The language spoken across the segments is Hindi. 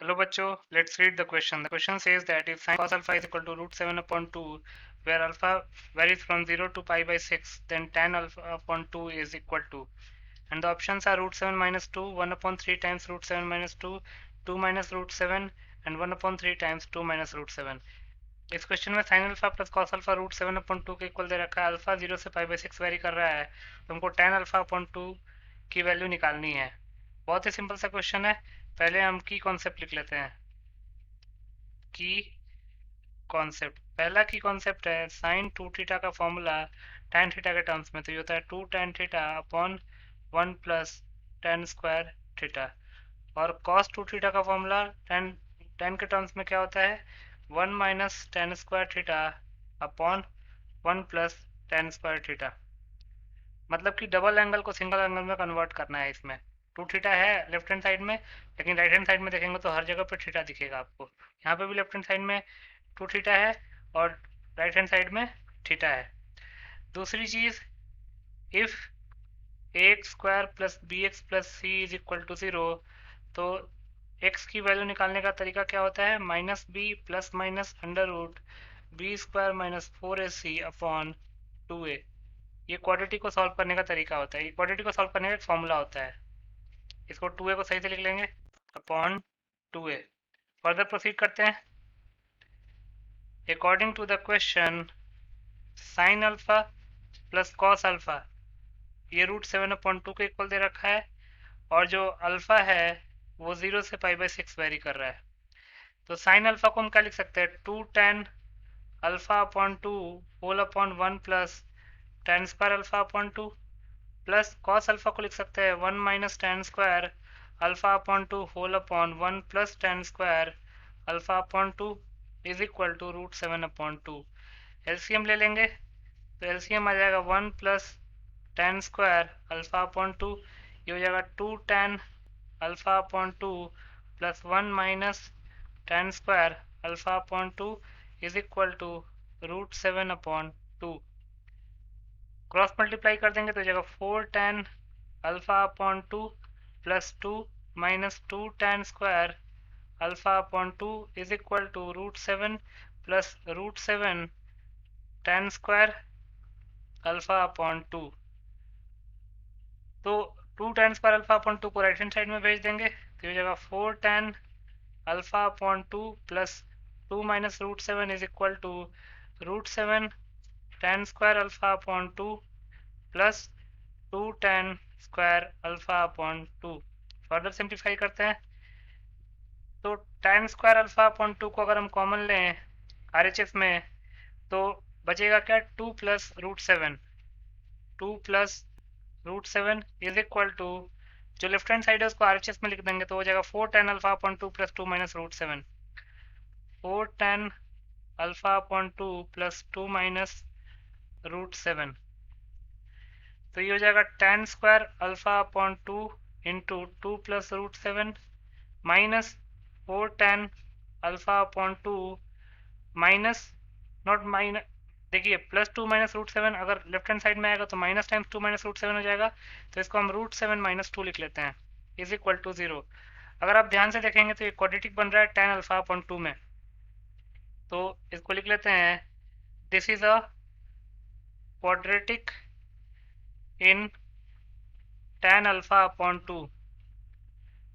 Hello bachcho, let's read the question. The question says that if sin cos alpha is equal to root 7 upon 2, where alpha varies from 0 to pi by 6, then tan alpha upon 2 is equal to. And the options are root 7 minus 2, 1 upon 3 times root 7 minus 2, 2 minus root 7, and 1 upon 3 times 2 minus root 7. इस क्वेश्चन में sine alpha plus cos alpha root 7 upon 2 के इक्वल दे रखा है। अल्फा 0 से पाई बाई 6 वेरी कर रहा है, तो हमको tan अल्फा अपॉन 2 की वैल्यू निकालनी है। बहुत ही सिंपल सा क्वेश्चन है। पहले हम की कॉन्सेप्ट लिख लेते हैं। की कॉन्सेप्ट, पहला की कॉन्सेप्ट है साइन 2 थीटा का फॉर्मूला tan थीटा के टर्म्स में, तो ये होता है 2 tan theta upon 1 plus tan square theta. और cos 2 थीटा का फॉर्मूला tan के टर्म्स में क्या होता है 1 minus tan square theta upon 1 plus tan square theta. मतलब कि डबल एंगल को सिंगल एंगल में कन्वर्ट करना है। इसमें 2 थीटा है लेफ्ट हैंड साइड में, लेकिन राइट हैंड साइड में देखेंगे तो हर जगह पे थीटा दिखेगा आपको। यहाँ पे भी लेफ्ट हैंड साइड में 2 थीटा है और राइट हैंड साइड में थीटा है। दूसरी चीज़, if ax square plus B X plus C is equal to 0, तो x की वैल्यू निकालने का तरीका क्या होता है minus B plus minus under root B square minus 4ac upon 2a। ये क्वाड्रेटिक को सॉल्व करने का तरीका होता है। ये क्वाड्रेटिक को सॉल्व करने का एक फॉर्मूला होता है। इसको 2a को सही से लिख लेंगे अपॉन 2a। फर्दर प्रोसीड करते हैं। According to the question sine alpha plus cos alpha ये रूट 7 अपॉन 2 के इक्वल दे रखा है, और जो अल्फा है वो 0 से पाई बाई 6 वेरी कर रहा है। तो साइन अल्फा को हम क्या लिख सकते हैं 2 tan alpha upon 2 whole upon 1 plus tan square alpha upon 2, plus cos alpha को लिख सकते हैं 1 minus tan square alpha upon 2 whole upon 1 plus tan square alpha upon 2 is equal to root 7 upon 2। LCM ले लेंगे तो एलसीएम आ जाएगा 1 plus tan square alpha upon 2, ये हो जाएगा 2 tan alpha upon 2 plus 1 minus tan square alpha upon 2 is equal to root 7 upon 2। Cross multiply कर देंगे तो हो जाएगा 4 tan alpha upon 2 plus 2 minus 2 tan square alpha upon 2 is equal to root 7 plus root 7 tan square alpha upon 2। तो 2 tan स्क्वायर अल्फा अपॉन 2 को राइट हैंड साइड में भेज देंगे तो हो जाएगा 4 tan alpha upon 2 plus 2 minus root 7 is equal to root 7 tan square alpha upon 2 plus 2 tan square alpha upon 2। Further simplify करते हैं तो tan स्क्वायर अल्फा अपॉन 2 को अगर हम कॉमन लें आरएचएस में तो बचेगा क्या 2 plus root 7, 2 plus root 7 is equal to, जो लेफ्ट हैंड साइड है उसको आरएचएस में लिख देंगे तो हो जाएगा 4 tan alpha upon 2 plus 2 minus root 7, 4 tan alpha upon 2 plus 2 minus root 7। तो ये हो जाएगा tan square alpha upon 2 into 2 plus root 7 minus 4 tan alpha upon 2 minus, not minus, देखिए प्लस 2 माइनस रूट 7 अगर लेफ्ट हैंड साइड में आएगा तो माइनस टाइम्स 2 माइनस रूट 7 हो जाएगा, तो इसको हम रूट 7 माइनस 2 लिख लेते हैं इज इक्वल टू 0। अगर आप ध्यान से देखेंगे तो ये क्वाड्रेटिक बन रहा है tan अल्फा अपॉन 2 में, तो इसको लिख लेते हैं this is a quadratic in tan alpha upon 2।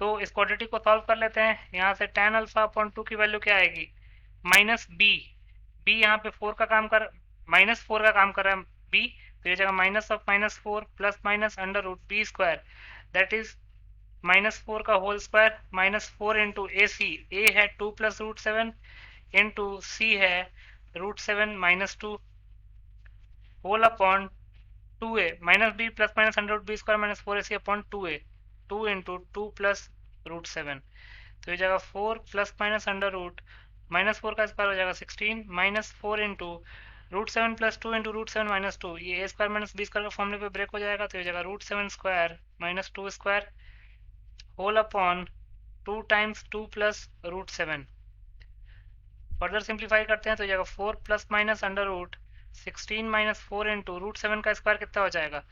तो इस क्वाड्रेटिक को सॉल्व कर लेते हैं। यहाँ से tan अल्फा अपॉन 2 की वैल्यू क्या आएगी माइनस बी, बी यहाँ पे 4 का काम कर, माइनस 4 का काम कर रहा है बी, तो ये जगह minus of minus 4 plus minus under root B square that is minus 4 का whole square minus 4 into A C, A है 2 प्लस रूट 7 इंटू सी है root 7 minus 2 whole upon 2a minus B plus minus under root B square minus 4ac upon 2a, 2 into 2 plus root 7। तो ये जाएगा 4 plus minus under root minus 4 का स्क्वायर हो जाएगा 16 minus 4 into root 7 plus 2 into root 7 minus 2, ये A square minus B square का फॉर्मूले पे ब्रेक हो जाएगा, तो ये जाएगा root 7 square minus 2 square whole upon 2 times 2 plus root 7। Further simplify करते हैं तो जाएगा 4 plus minus under root 16 minus 4 into root 7 का स्क्वायर कितना हो जाएगा,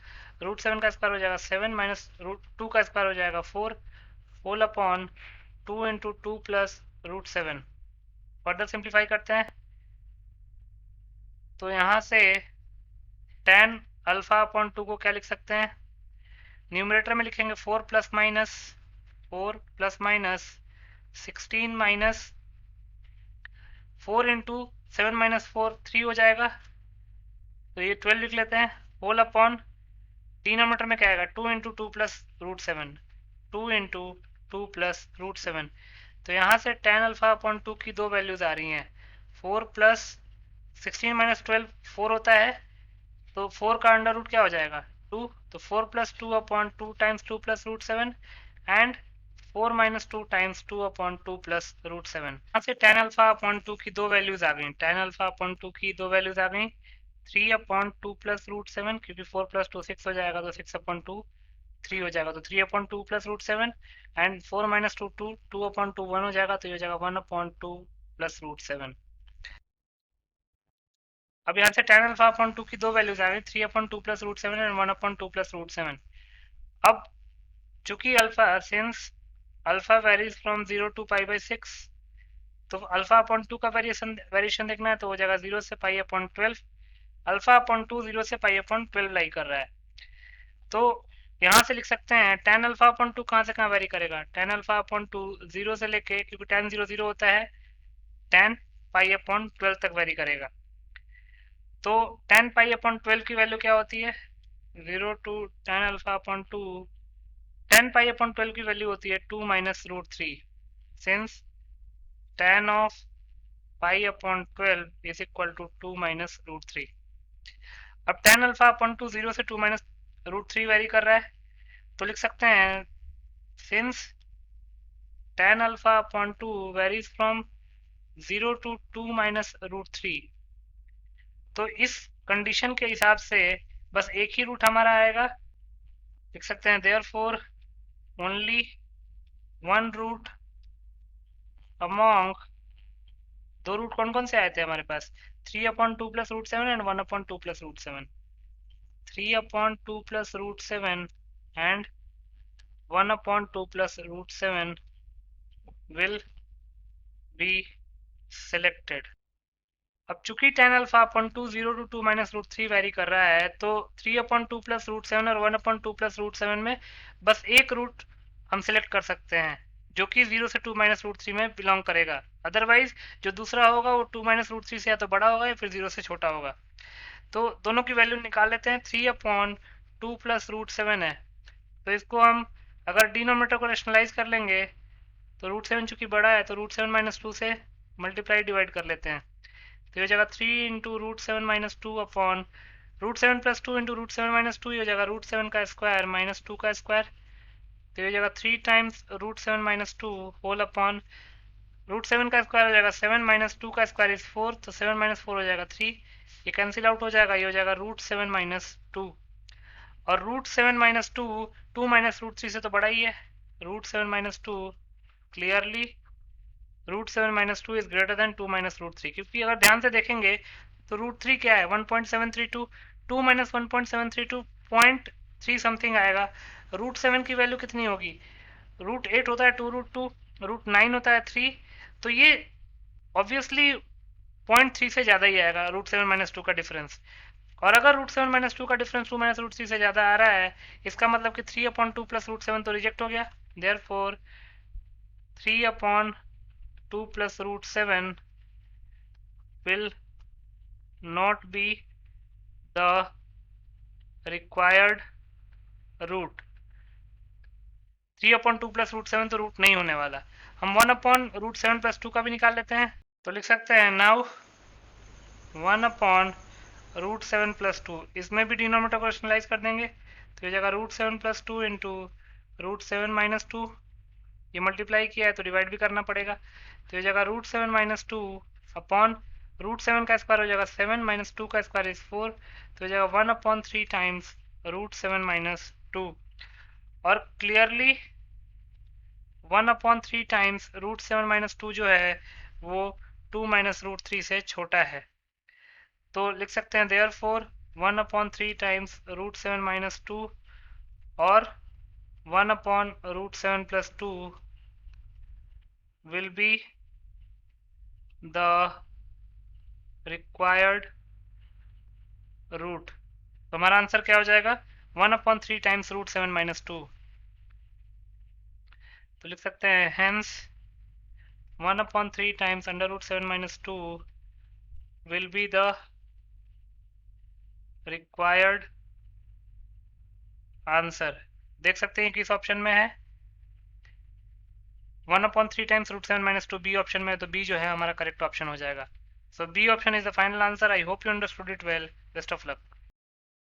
रूट 7 का स्क्वायर हो जाएगा 7 माइनस रूट 2 का स्क्वायर हो जाएगा 4 whole upon two into two plus root seven. Further simplify करते हैं तो यहाँ से tan अल्फा अपॉन टू को क्या लिख सकते हैं, न्यूमरेटर में लिखेंगे 4 plus minus 16 minus 4 into 7 minus 4 3 हो जाएगा, तो ये 12 लिख लेते हैं, होल अपॉन डिनोमिनेटर में क्या आएगा 2 into two plus root seven, 2 into two plus root seven. तो यहाँ से tan अल्फा अपॉन टू की दो वैल्यूज आ रही हैं, 4 प्लस 16 माइनस 12 4 होता है, तो 4 का अंडर रूट क्या हो जाएगा 2, तो 4 plus two upon two times two plus root seven and 4 minus two times two upon two plus root seven. यहाँ से tan अल्फा अपॉन टू की दो वैल्यूज आ गई, tan अल्फा अपॉन टू की दो वैल्यूज आ गई, 3 upon two plus root seven, क्योंकि 4 प्लस टू 6 हो जाएगा, तो 6 अपॉन टू 3 हो जाएगा, तो 3 upon two plus root seven and 4 minus two 2, 2 upon two 1 हो जाएगा, तो ये हो जाएगा 1 upon two plus root seven. अब यहाँ से tan अल्फा अपॉन टू की दो वैल्यूज आ गई, 3 upon two plus root seven and 1 upon two plus root seven. अब चूंकि alpha since alpha varies from 0 to pi by 6, तो अल्फा अपॉन टू का वेरिएशन देखना है, तो हो जाएगा 0 से pi upon 12, alpha upon two 0 से पाई अपॉन 12 लाई कर रहा है, तो यहाँ से लिख सकते हैं tan अल्फा अपॉन टू कहाँ से कहाँ वेरी करेगा, tan अल्फा अपॉन टू 0 से लेके, क्योंकि tan 0 0 होता है, tan पाई अपॉन 12 तक वेरी करेगा। तो tan पाई अपॉन 12 की वैल्यू क्या होती है, 0 to tan alpha upon two, tan pi upon 12 की वैल्यू होती है 2 minus root three, since tan of pi upon 12 is equal to 2 minus root three. अब tan अल्फा अपॉन टू 0 से 2 माइनस रूट थ्री वेरी कर रहा है, तो लिख सकते हैं since tan alpha upon two varies from 0 to 2 minus root three, तो इस कंडीशन के हिसाब से बस एक ही रूट हमारा आएगा, लिख सकते हैं therefore only one root among, दो रूट कौन कौन से आए थे हमारे पास, 3 upon two plus root seven and 1 upon two plus root seven, 3 upon two plus root seven and 1 upon two plus root seven will be selected। अब चूंकि tan alpha upon two 0 to 2 minus root three vary कर रहा है, तो 3 upon two plus root seven और 1 upon two plus root seven में बस एक रूट हम सिलेक्ट कर सकते हैं, जो कि 0 से 2 माइनस रूट थ्री में बिलोंग करेगा, अदरवाइज जो दूसरा होगा वो 2 माइनस रूट थ्री से या तो बड़ा होगा या फिर 0 से छोटा होगा। तो दोनों की वैल्यू निकाल लेते हैं, 3 upon two plus root seven है, तो इसको हम अगर डिनोमिनेटर को रेशनलाइज कर लेंगे, तो रूट सेवन चूंकि बड़ा है, तो रूट सेवन माइनस टू से मल्टीप्लाई डिवाइड कर लेते हैं, तो ये हो जाएगा 3 इंटू root seven minus two upon root seven plus two into root seven minus two, ये हो जाएगा रूट सेवन का स्क्वायर माइनस टू का स्क्वायर, तो ये हो जाएगा 3 times root seven minus two whole upon root seven का स्क्वायर हो जाएगा 7 माइनस टू का स्क्वायर इज 4, तो 7 माइनस 4 हो जाएगा 3, ये कैंसिल आउट हो जाएगा, ये हो जाएगा रूट सेवन माइनस टू, और root seven minus two 2 minus root three से तो बड़ा ही है, root seven minus two clearly root seven minus two is greater than 2 minus root three, क्योंकि अगर ध्यान से देखेंगे तो रूट थ्री क्या है 1.732, 2 माइनस 1.732 0.3 समथिंग आएगा, रूट सेवन की वैल्यू कितनी होगी, रूट एट होता है 2 रूट 2, रूट नाइन होता है 3, तो ये ऑब्वियसली 0.3 से ज़्यादा ही आएगा रूट सेवन माइनस टू का डिफरेंस, और अगर रूट सेवन माइनस टू का डिफरेंस 2 माइनस रूट थ्री से ज़्यादा आ रहा है, इसका मतलब कि 3 upon two plus root seven तो रिजेक्ट हो गया, therefore 3 upon 2 plus root 7 will not be the required root, 3 upon two plus root seven तो रूट नहीं होने वाला, हम 1 upon root seven plus two का भी निकाल लेते हैं, तो लिख सकते हैं now 1 upon root seven plus two, इसमें भी डिनोमिनेटर को रेशनलाइज कर देंगे, तो ये जगह root seven plus two into root seven minus two, ये मल्टीप्लाई किया है तो डिवाइड भी करना पड़ेगा, तो ये जगह root seven minus two upon root seven का स्क्वायर हो जाएगा 7 माइनस टू का स्क्वायर इज 4, तो ये जगह 1 upon three times root seven minus two, और clearly 1 upon three times root seven minus two जो है वो 2 माइनस रूट थ्री से छोटा है, तो लिख सकते हैं therefore 1 upon three times root seven minus two और 1 upon root seven plus two will be the required root। तो हमारा आंसर क्या हो जाएगा 1/3 टाइम्स √7 - 2। तो लिख सकते हैं hence 1/3 times √7 - 2 will be the required answer. देख सकते हैं किस ऑप्शन में है 1/3 टाइम्स √7 - 2 बी ऑप्शन में है, तो बी जो है हमारा करेक्ट ऑप्शन हो जाएगा। So B option is the final answer. I hope you understood it well. Best of luck.